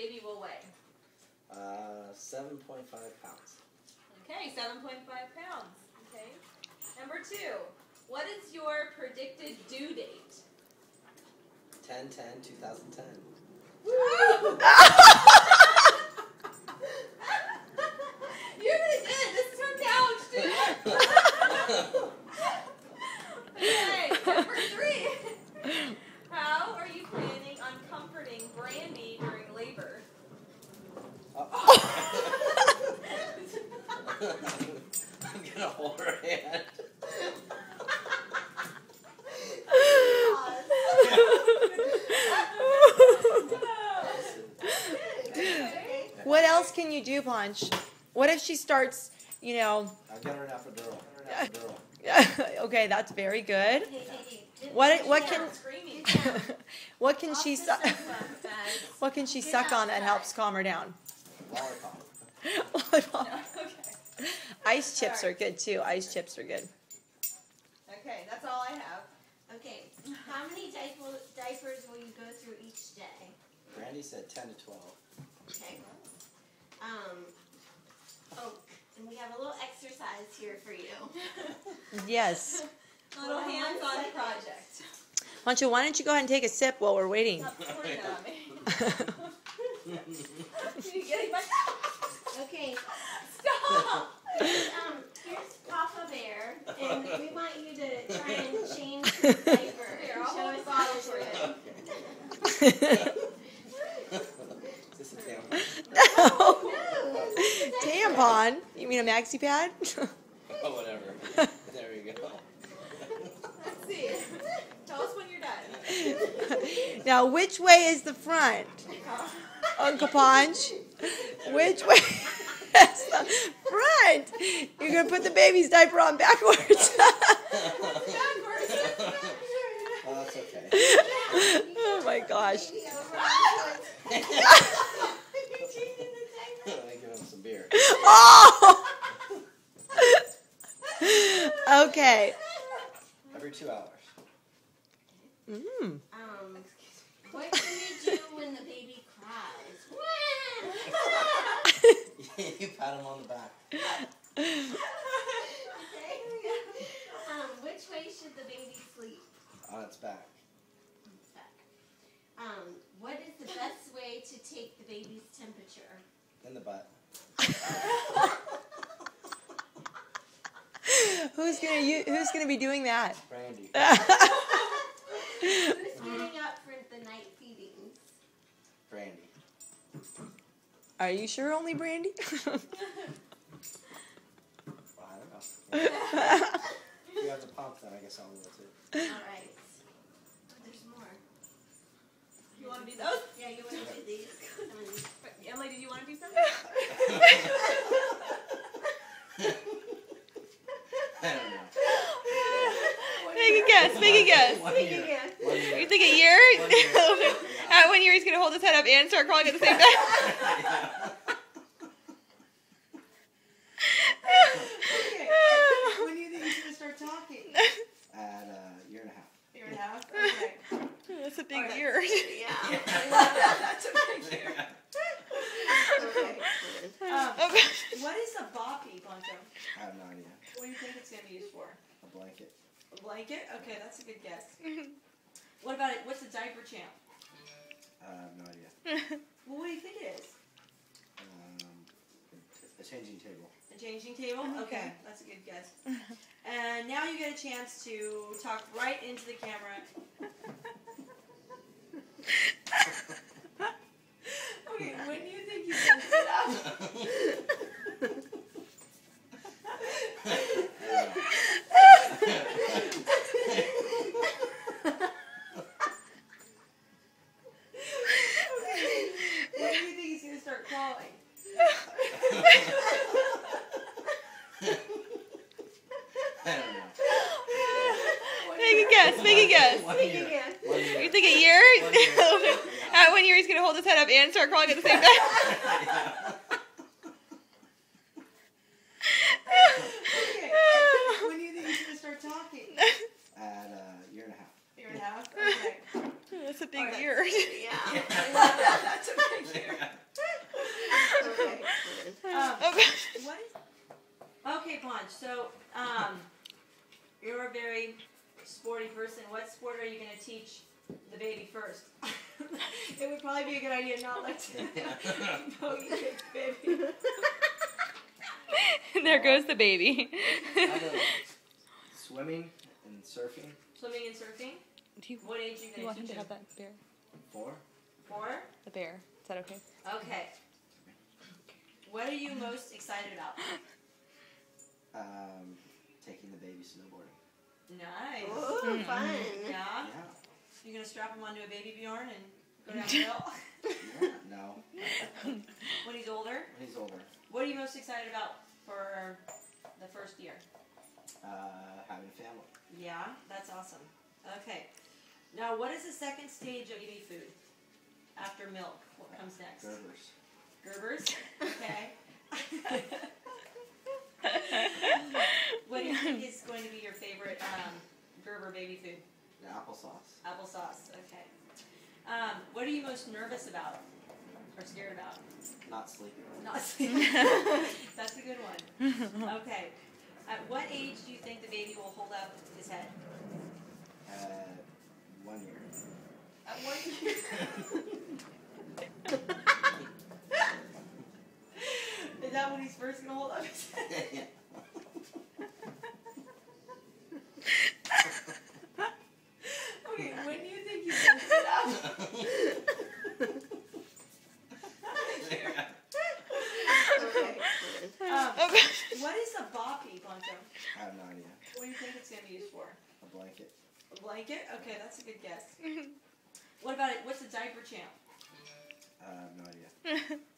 baby will weigh? 7.5 pounds. Okay, 7.5 pounds. Okay. Number 2. What is your predicted due date? 10/10/2010. Woo! You're really good. This is from couch, dude. Okay, number 3. How are you planning on comforting Brandy during labor? I'm gonna hold her hand. What else can you do, Punch? What if she starts, you know... I'll get her an epidural. Okay, that's very good. What can she suck on that helps calm her down? Lollipop. Lollipop. No, okay. Ice chips are good too. Ice chips are good. Okay, that's all I have. Okay, how many diapers will you go through each day? Brandy said 10 to 12. Okay. Oh, and we have a little exercise here for you. Yes. A little hands-on project. Pancho, why don't you go ahead and take a sip while we're waiting? Stop pouring it on me. You're getting my... Okay. Stop! Here's Papa Bear, and we want you to try and change his diaper. Here, I'll Show hold us the bottle how for to you. do it. Is this a tampon? No. No. Tampon? You mean a maxi pad? Oh, whatever. There we go. Let's see. Tell us when you're done. Now, which way is the front? Uncle Punch? Which way is the front? You're going to put the baby's diaper on backwards. Oh, that's okay. Oh my gosh. I give him some beer. Oh! Okay. Every 2 hours. What do you do when the baby cries? You pat him on the back. Which way should the baby sleep? On its back. What is the best way to take the baby's temperature? In the butt. Who's gonna be doing that? Brandy. Who's getting up for the night feedings? Brandy. Are you sure only Brandy? Well, I don't know. If you have to pump, then I guess I'll do it too. Alright. There's more. You want to do those? Yeah, you want to do these? Emily, do you want to do something? I don't know. Make a guess. Make a guess. 1 year. 1 year. You think a year? 1 year. At 1 year, he's gonna hold his head up and start crawling at the same time. When do you think he's going to start talking? At a year and a half. Year and a half? Okay. That's a big Alright. year. Yeah. That's a big year. Okay. Okay. What is a boppy, Poncho? I have no idea. What do you think it's going to be used for? A blanket. A blanket? Okay, that's a good guess. What about it? What's a diaper champ? I have no idea. Well, what do you think it is? A changing table. A changing table? Okay, that's a good guess. And now you get a chance to talk right into the camera. Okay, when do you think he's going to sit up? When do you think he's going to start crawling? I don't know. Make a guess. Make a guess. 1 Think year. again. 1 year. You think a year? 1 year. At 1 year, he's gonna hold his head up and start crawling at the same time. Okay. When do you think he's going to start talking? At a year and a half. Year and a half? Okay. That's a big Alright. year. Yeah. That's a big year. are you going to teach the baby first? It would probably be a good idea not let no, you kick the baby. There goes the baby. Swimming and surfing. Swimming and surfing. Do you, What age are you you going want to him teach to him? have that bear? 4. 4? The bear. Is that okay? Okay. What are you most excited about? Taking the baby snowboarding. Nice. Ooh, fun. Yeah? Yeah. You're going to strap him onto a baby Bjorn and go down the hill? Yeah. No. When he's older? When he's older. What are you most excited about for the first year? Having a family. Yeah, that's awesome. Okay. Now, what is the second stage of baby food? After milk, what comes next? Gerbers. Gerbers? Okay. What do you think is going to be your favorite Gerber baby food? The applesauce. Applesauce. Okay. What are you most nervous about or scared about? Not sleeping. Not sleeping. That's a good one. Okay. At what age do you think the baby will hold up his head? 1 year. At 1 year. Is that when he's first going to hold up his head? Yeah. Okay, when do you think he's going to sit up? Okay. What is a boppy, Poncho? I have no idea. What do you think it's going to be used for? A blanket. A blanket? Okay, that's a good guess. What about it? What's the diaper champ? I have no idea.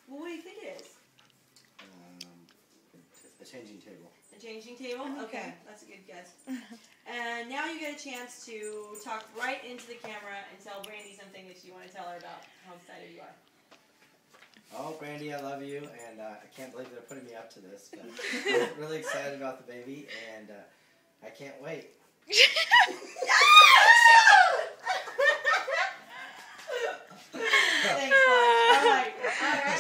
Well, what do you think it is? A changing table. A changing table? Okay, that's a good guess. And now you get a chance to talk right into the camera and tell Brandy something that you want to tell her about how excited you are. Oh, Brandy, I love you, and I can't believe they're putting me up to this, but I'm really excited about the baby, and I can't wait. Thanks, Poncho. All right.